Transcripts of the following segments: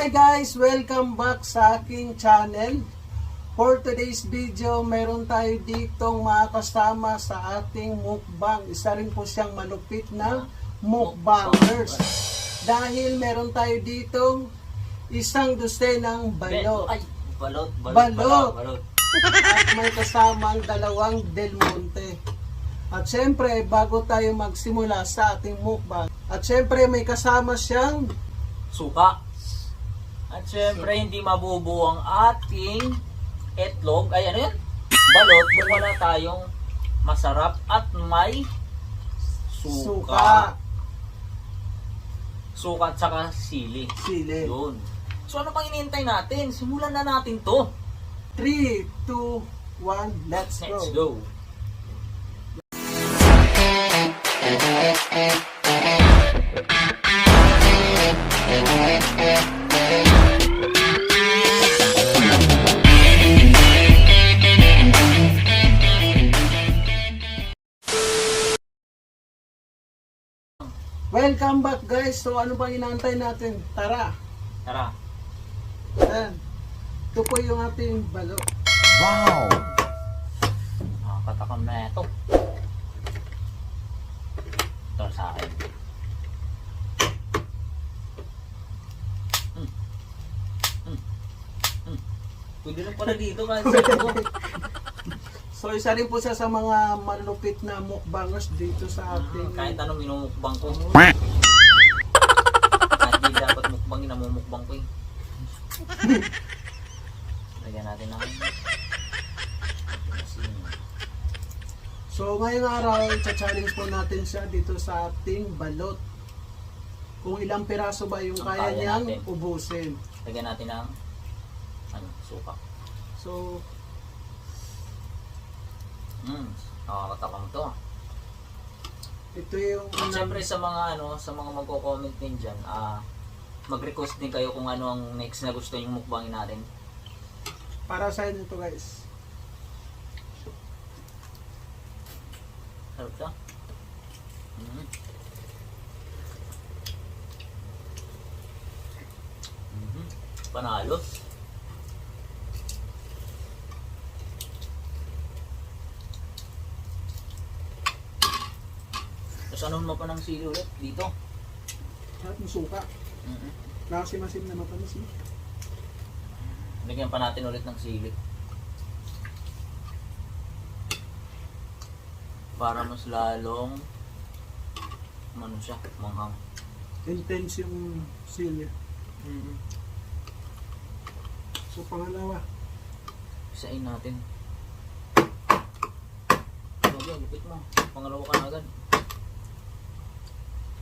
Okay guys, welcome back sa aking channel. For today's video, meron tayo ditong mga kasama sa ating mukbang. Isa rin po siyang malupit na mukbangers. Dahil meron tayo ditong isang dosenang balot. Balot. At may kasamang dalawang Del Monte. At syempre, bago tayo magsimula sa ating mukbang, at syempre may kasama siyang suka. At syempre, hindi mabubuo ang ating etlog. Ay, ano yun? Balot. Kung wala tayong masarap at may suka. Suka at saka sili. Yun. So, ano pang inihintay natin? Simulan na natin to. 3, 2, 1, let's go. Welcome back guys. So ano bang inaantay natin? Tara. Ayan. Ito po yung ating balot. Wow! Nakakatakam na ito. Ito sa akin. Pwede lang pala dito kasi So isa rin po siya sa mga malupit na mukbangers dito sa ating kahit anong minumukbang ko. Kahit hindi dapat mukbangin, namumukbang ko eh. Lagyan natin ng So ngayong araw, challenge po natin siya dito sa ating balot. Kung ilang piraso ba yung kaya niyang natin ubusin. Lagyan natin ng suka. So nakakatakam to. ito yung At syempre sa mga sa mga magko-comment din diyan, mag-request din kayo kung ano ang next na gusto niyo mukbangin natin. para sa inyo to guys. Sarap to. Panalo. Tapos ano mo pa ng sili ulit dito? At yung suka. Nakasimasim na matamis. Lagyan pa natin ulit ng sili. Para mas lalong siya, manghang. Intense yung sili. So pangalawa. Isain natin. Lagyan, lupit mo. Pangalawa ka na agad.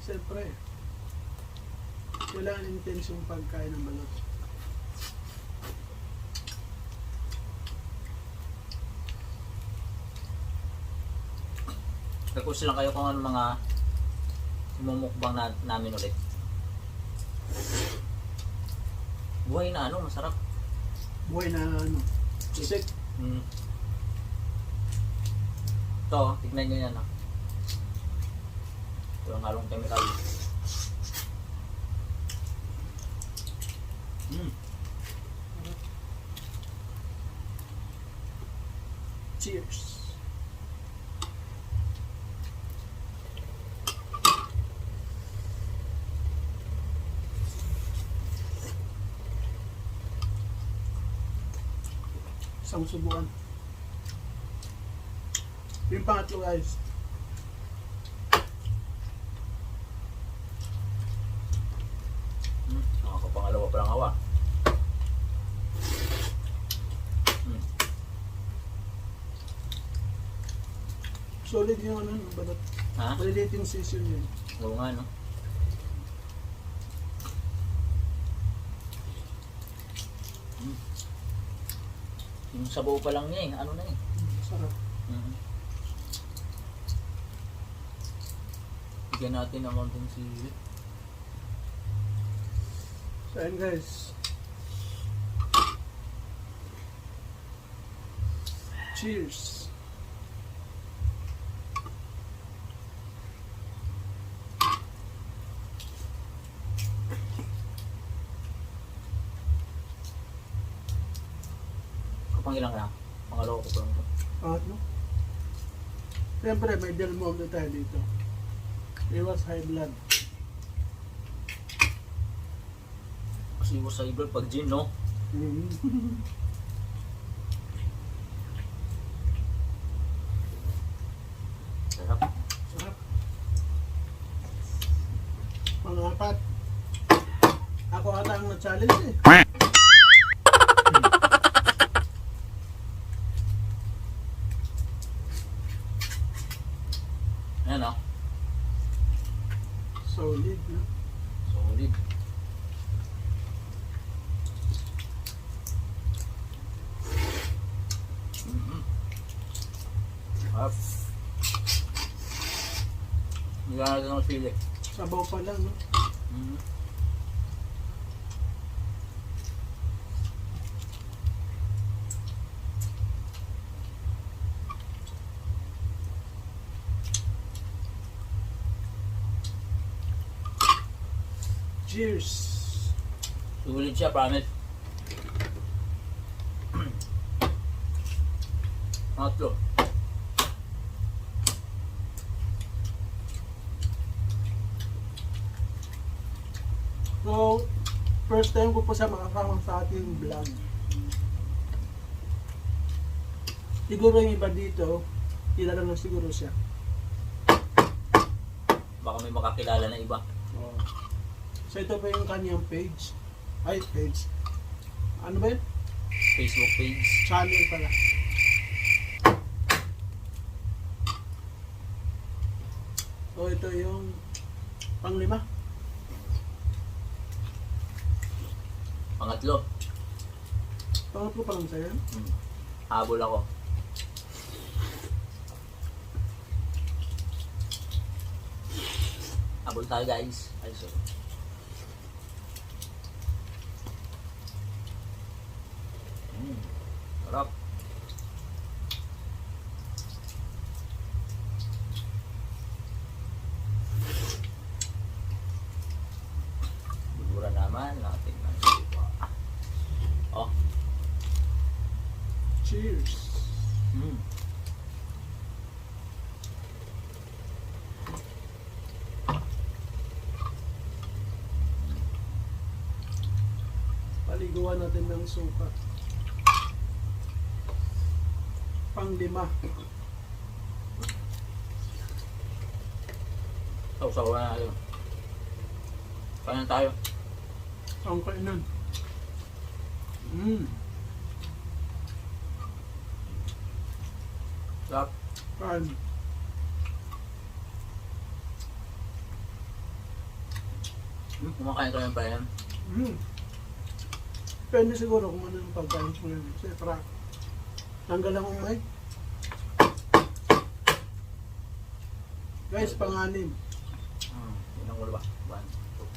Siyempre, kailangan intense yung pagkain ng balot. Request lang kayo kung ano mga imumukbang namin ulit. Buhay na masarap. Buhay na sisig. Ito, tignan nyo yan. Ito ang halong chemical. Cheers. Isang subukan. Yung pangatlo guys. Nakakapangalawa pa lang awa. Solid yung balot. Solid yung season yun. Oo nga Yung sabaw pa lang niya Sarap. Bigyan natin ng konting sili. So ayun guys. Cheers. Pang ilang lang. Mga loko ko lang. Ano? Siyempre, may Del Monte tayo dito. Iwas high blood. Kasi iwas sa iba pag gym, no? Mm. Sarap. Sarap. Mga apat. Ako ata ang na-challenge eh. Ayan, no? Solid, no? Solid. Up. Hindi ka natin ng sili. Sabaw pa lang, no? Cheers! Sulit siya, promise. Matlo. So, first time ko po siya makakama sa ating vlog. Siguro yung iba dito, kilala na siguro siya. Baka may makakilala na iba. Oh. So ito pa yung kanyang page. Ay, page. Ano ba yun? Facebook page. Channel pala. So ito yung panglima. Pangatlo. Pangatlo pa lang sa'yo. Habol ako. Habol tayo, guys. Ay, sorry. Sarap. Bubura naman natin ng iba. Oh. Cheers! Mm. Paliguan natin ng suka. Panglima. Sausaw na natin. Kanan tayo. Ang kainan. Mmm. Sarap. Kain. Kumakain kami pa yan. Mmm. Depende siguro kung ano yung pagkain mo yun. Siyempre, tanggal ang umay. Guys, pang-anim. Yun ang ulo ba? One, two.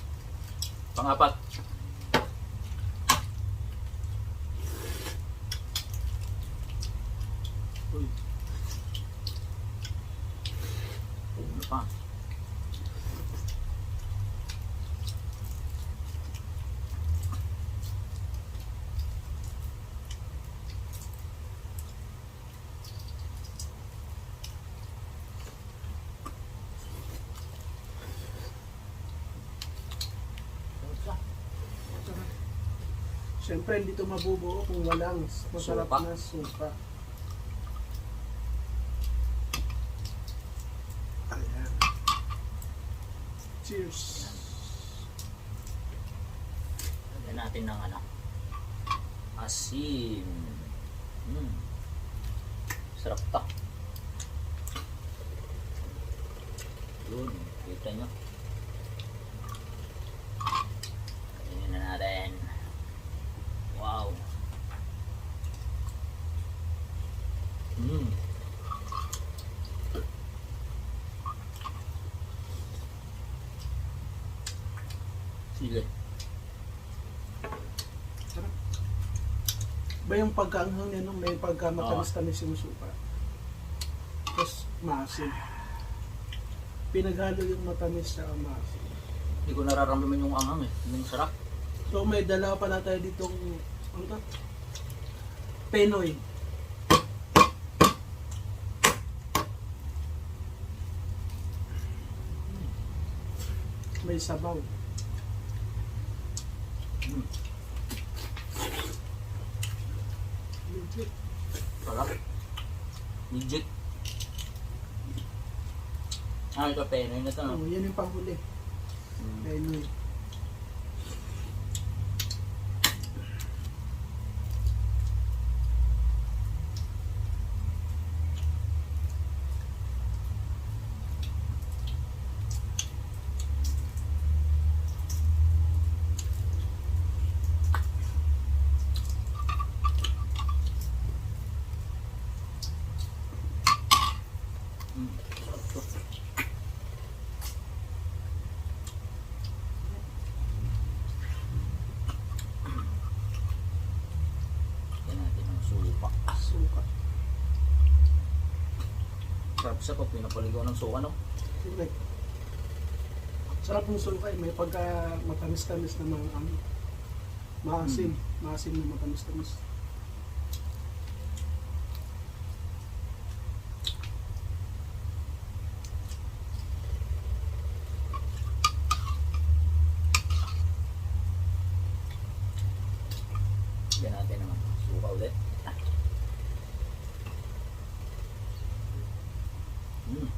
Pang-apat. Uy. Ano pa? Siyempre, hindi ito mabubuo kung walang masarap Suka. na suka. Ayan. Cheers. Lagyan natin ng ano, asin. Sarap ta. Yun, kita nyo. Kainin na natin. Wow. Sige. Ba yung pagkaanghang niya nung may pagka-matamis-tamis yung suka. Tapos maasim. Pinaghalo yung matamis sa maasim. Hindi ko nararamdaman yung anghang eh. Yung sarap. So may dala pala tayo ditong ano to? Pinoy. May sabaw. Legit. Sarap. Legit. Ah, ito Penoy na to. No? Oh, yan yung panghuli. Pinoy. Yan natin ang suka. Suka. Sarap siya pag pinapaligaw ng suka, no? Correct. Sarap ng suka eh. May pagka matamis-tamis na mga ano. Maasim. Maasim na matamis-tamis. Yan natin naman. Suka ulit. Mm.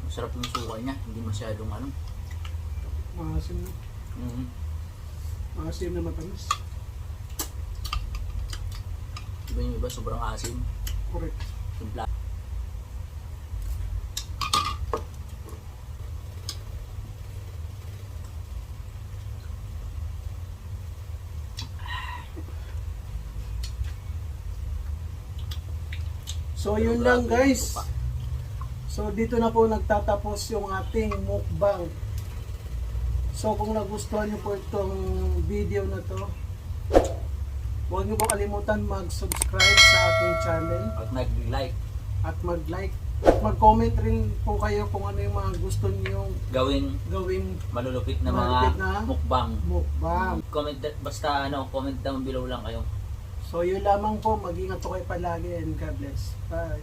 Masarap yung suka niya. Hindi masyadong ano. Maasim na. Mm. Maasim na matamis. Diba yung iba sobrang asim. Correct. Timpla. So yun lang guys. So dito na po nagtatapos yung ating mukbang. So kung nagustuhan niyo po itong video na to, huwag niyo po kalimutan mag-subscribe sa aking channel Pag nag-like, at mag-like at mag-comment rin po kayo kung ano yung mga gusto niyo gawing gawing malulupit na Malulupit mga na mukbang. mukbang. Comment basta ano, comment down below lang kayo. So yun lamang po, mag-ingat po kayo palagi and God bless. Bye.